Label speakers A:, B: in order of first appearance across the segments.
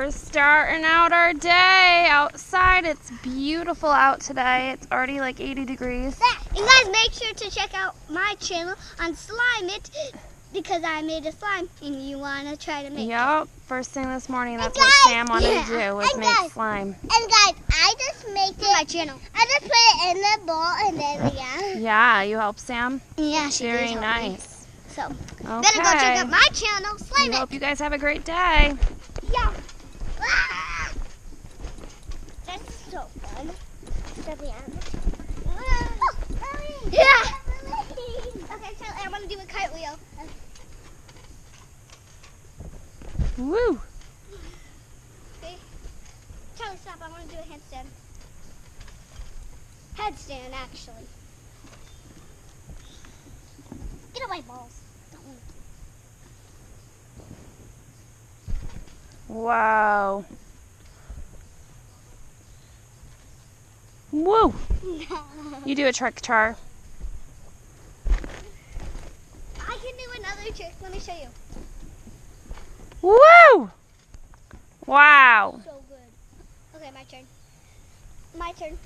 A: We're starting out our day outside. It's beautiful out today. It's already like 80 degrees.
B: And guys, make sure to check out my channel on Slime It because I made a slime and you want to try to make it.
A: Yep, first thing this morning, that's what Sam wanted to do, was make slime.
B: And guys, I just made it my channel. I just put it in the bowl and then
A: Yeah, you helped Sam?
B: Yeah, she
A: Very
B: did help
A: nice.
B: me. So,
A: Okay.
B: better go check out my channel, Slime It.
A: Hope you guys have a great day.
B: Yeah. Ah! That's so fun. Yeah. Okay, Charlie, I want to do a cartwheel.
A: Woo!
B: Okay. Charlie, stop. I want to do a handstand. Headstand, actually. Get away, balls. Don't move.
A: Wow. Woo! You do a trick, Char.
B: I can do another trick. Let me show you.
A: Woo! Wow.
B: So good. Okay, my turn. My turn.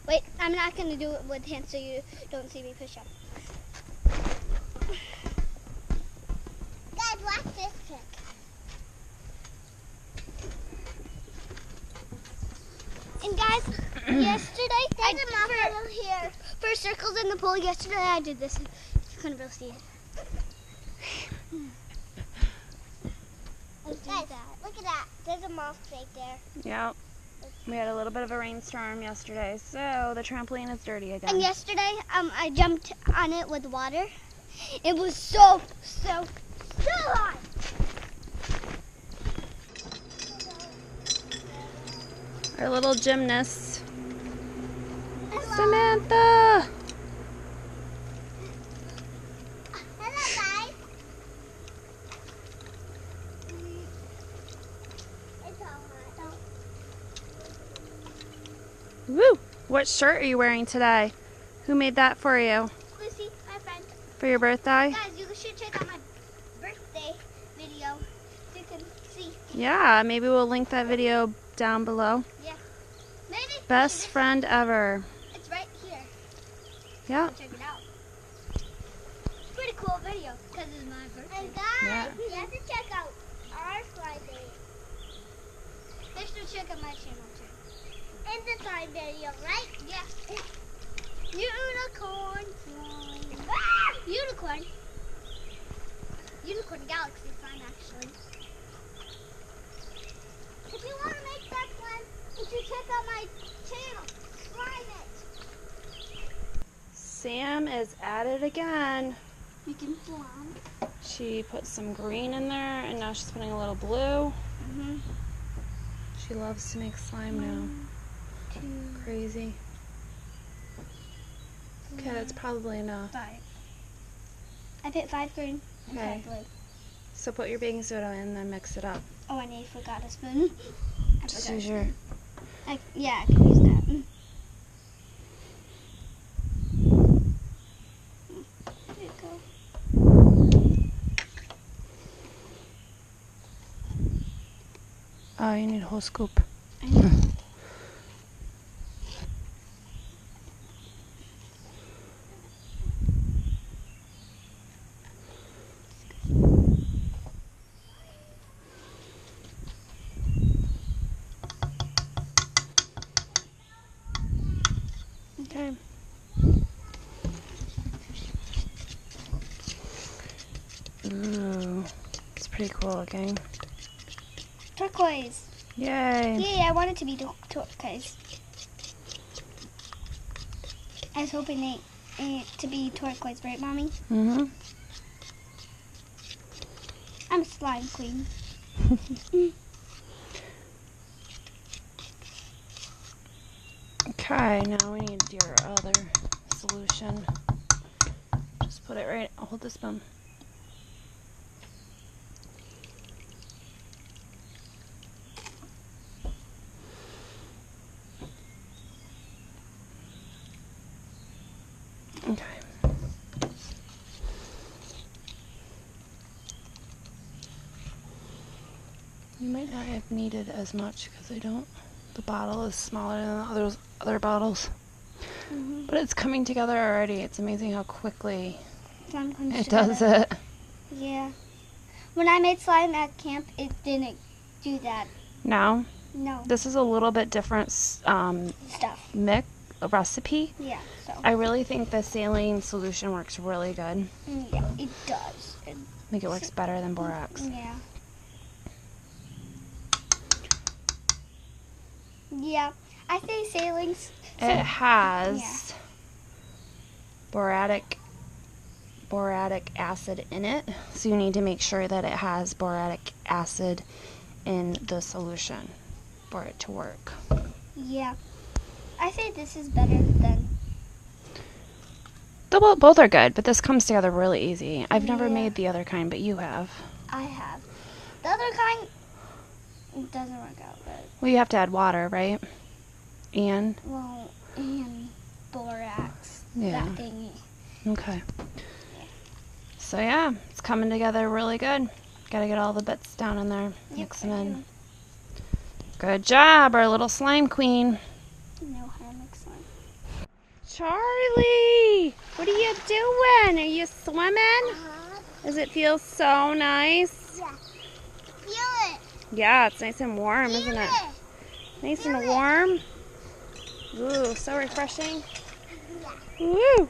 B: Wait, I'm not going to do it with hands so you don't see me push up. Guys, watch this trick. And guys, yesterday, for circles in the pool, yesterday I did this. You couldn't really see it. Guys, look at that. There's a moth right there.
A: Yep. We had a little bit of a rainstorm yesterday, so the trampoline is dirty again.
B: And yesterday, I jumped on it with water. It was so hot.
A: Our little gymnast, Samantha.
B: Hello, guys. It's all hot.
A: Woo! What shirt are you wearing today? Who made that for you?
B: Lucy, my friend.
A: For your birthday?
B: Guys, you should check out my birthday video so you can see.
A: Yeah, maybe we'll link that video down below.
B: Yeah. Maybe.
A: Best friend ever.
B: It's right here.
A: Yeah.
B: Check it out. It's a pretty cool video because it's my birthday. And guys,
A: Yeah.
B: you have to check out our Friday. Make sure to check out my channel too. In the slime video, right? Yeah. Unicorn slime. Ah! Unicorn. Unicorn Galaxy slime, actually. If you want to make that slime, you should check out my channel. Slime It.
A: Sam is at it again.
B: You can slime.
A: She put some green in there, and now she's putting a little blue.
B: Mm-hmm.
A: She loves to make slime now. Crazy. Okay, that's probably enough.
B: 5. I put 5 green. And
A: Okay.
B: 5 blue.
A: So put your baking soda in and then mix it up.
B: Oh, I forgot a spoon.
A: Just use your...
B: Yeah, I can use that. There you go.
A: Oh, you need a whole scoop.
B: I know.
A: Okay. Ooh, it's pretty cool looking.
B: Turquoise.
A: Yay.
B: Yay, I want it to be turquoise. I was hoping it to be turquoise, right, Mommy?
A: Mm-hmm.
B: I'm a slime queen.
A: Okay, now we need your other solution. Just put it right, hold the spoon. Okay. You might not have needed as much because the bottle is smaller than those other bottles.
B: Mm-hmm.
A: But it's coming together already. It's amazing how quickly it
B: together.
A: does it.
B: Yeah. When I made slime at camp, it didn't do that.
A: No?
B: No.
A: This is a little bit different
B: Stuff.
A: Recipe.
B: Yeah, so.
A: I really think the saline solution works really good.
B: Yeah, it does.
A: I think it works better than borax.
B: Yeah. Yeah. I think saline...
A: It has boratic acid in it, so you need to make sure that it has boratic acid in the solution for it to work.
B: Yeah. I think this is better than...
A: Both are good, but this comes together really easy. I've never made the other kind, but you have.
B: I have. The other kind doesn't work out good.
A: Well, you have to add water, right? And
B: borax.
A: Yeah.
B: That thingy.
A: Okay. So yeah, it's coming together really good. Gotta get all the bits down in there. Mix them in. Good job, our little slime queen.
B: Know how to mix slime.
A: Charlie, what are you doing? Are you swimming? Does it feel so nice?
B: Yeah. Feel it.
A: Yeah, it's nice and warm, isn't it? Nice and warm. Ooh, so refreshing.
B: Yeah.
A: Woo!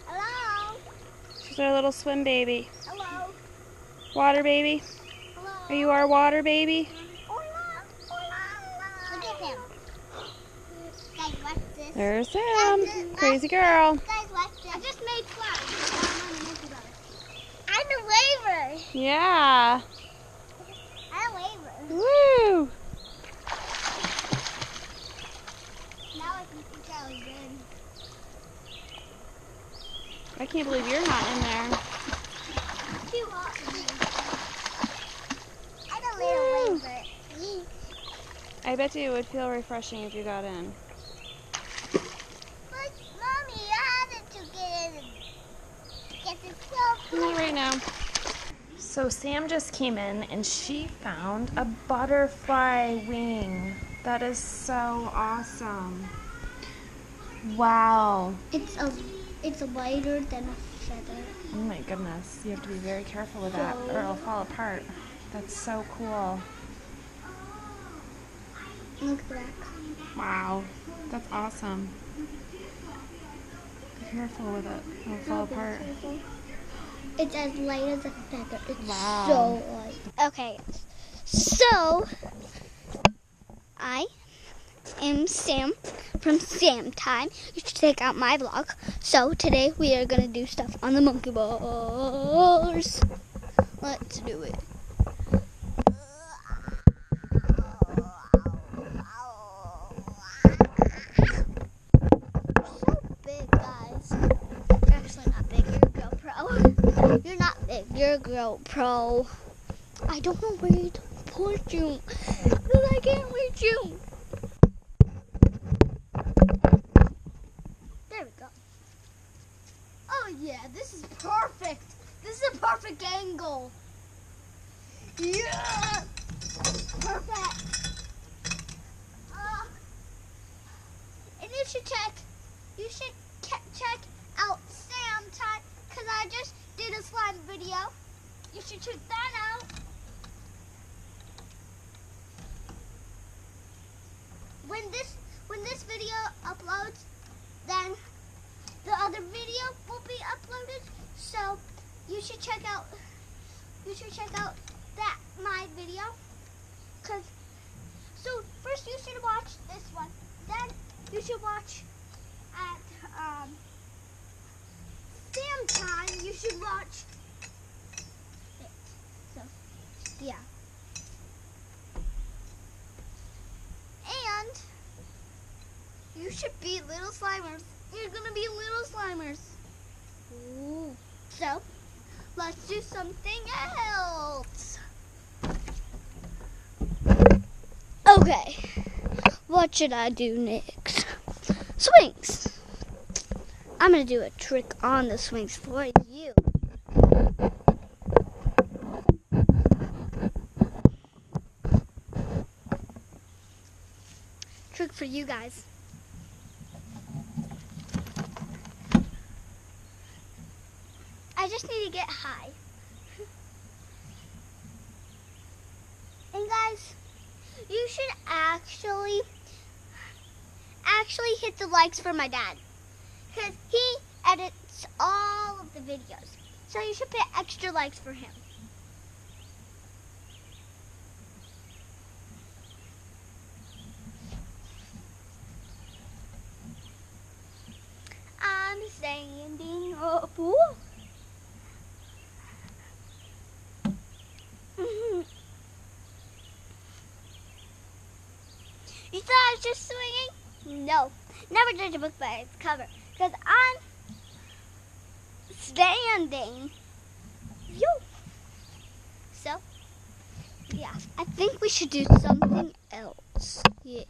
B: Hello.
A: She's our little swim baby.
B: Hello.
A: Water baby.
B: Hello.
A: Are you our water baby?
B: Look at him. Guys, watch this.
A: There's him. Crazy girl.
B: Guys, watch this. I just made slime. I'm a waiver.
A: Yeah.
B: I'm a waiver.
A: Woo!
B: Now I can see Charlie good.
A: I can't believe you're not in there.
B: Too hot for me. I'm a little waiver.
A: I bet you it would feel refreshing if you got in.
B: But, Mommy, I had to get in. Get this so
A: Not right now. So Sam just came in and she found a butterfly wing. That is so awesome. Wow.
B: It's lighter than a feather.
A: Oh my goodness. You have to be very careful with that or it'll fall apart. That's so cool.
B: Look at that.
A: Wow. That's awesome. Be careful with it. It'll fall apart.
B: It's as light as a feather. It's
A: Wow.
B: so light. Okay, so I am Sam from Sam Time. You should check out my vlog. So today we are gonna do stuff on the monkey bars. Let's do it. You're not big. You're a girl pro. I don't know where to put you, because I can't reach you. There we go. Oh yeah, this is perfect. This is a perfect angle. Yeah, perfect. And you should check out Sam Time, because I just did a slime video. You should check that out. When this video uploads, then the other video will be uploaded. So you should check out that my video. So first you should watch this one. Then you should watch at Sam Time. You should watch it. So yeah. And you should be little slimers. You're gonna be little slimers. Ooh. So let's do something else. Okay. What should I do next? Swings. I'm gonna do a trick on the swings for you. for you guys. I just need to get high. And guys, you should actually hit the likes for my dad, because he edits all of the videos. So you should put extra likes for him. I'm standing up. Ooh. You thought I was just swinging? No. Never judge a book by its cover. Because I'm standing. Phew. So, yeah. I think we should do something else. Yeah.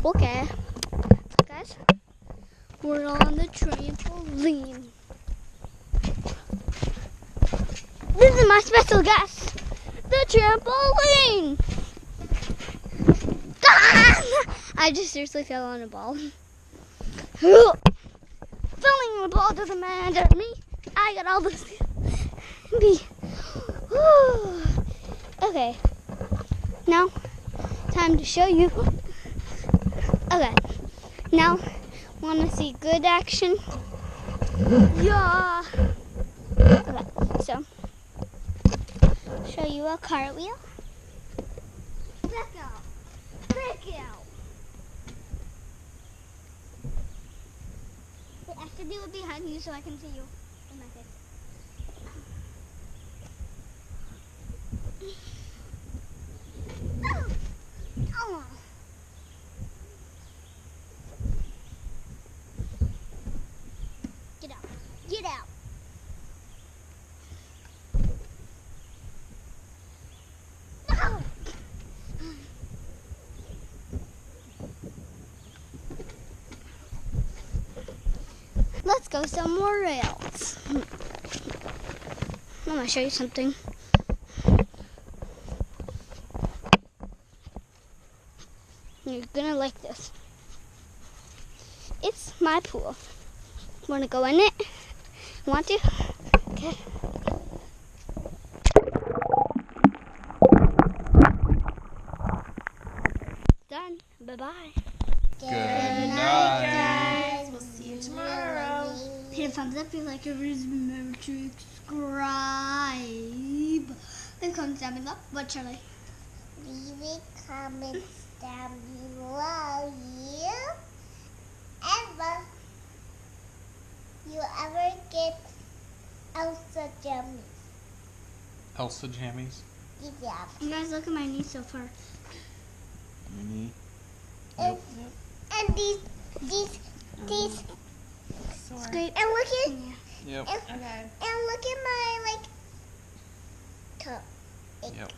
B: Okay. Guys, we're on the trampoline. This is my special guest, the trampoline. I just seriously fell on a ball. Falling on a ball doesn't matter to me. I got all this. Okay. Now, time to show you. Okay. Now, want to see good action? Yeah. Okay. So, show you a cartwheel. Back out. Back out. Wait, I have to do it behind you so I can see you in my face. Oh. Get out. Get out. No. Let's go somewhere else. I'm going to show you something. You're going to like this. It's my pool. Want to go in it? Want to? Okay. Done. Bye-bye.
C: Good night,
A: guys. We'll see you tomorrow.
B: Hit a thumbs up if you like it. Remember to subscribe. Leave comments down below. What, Charlie?
D: Leave comments down below. You ever get Elsa jammies?
C: Elsa jammies.
D: Yeah.
B: You guys, look at my knee so far.
C: Your knee.
D: And, and these
B: Scrape.
D: and look at
C: Yep.
D: and,
A: Okay.
D: and look at my toe.
C: Yep.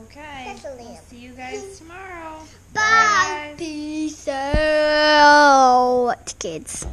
A: Okay.
D: That's a
A: We'll
D: lamp.
A: see you guys tomorrow.
B: Bye. Peace out, kids.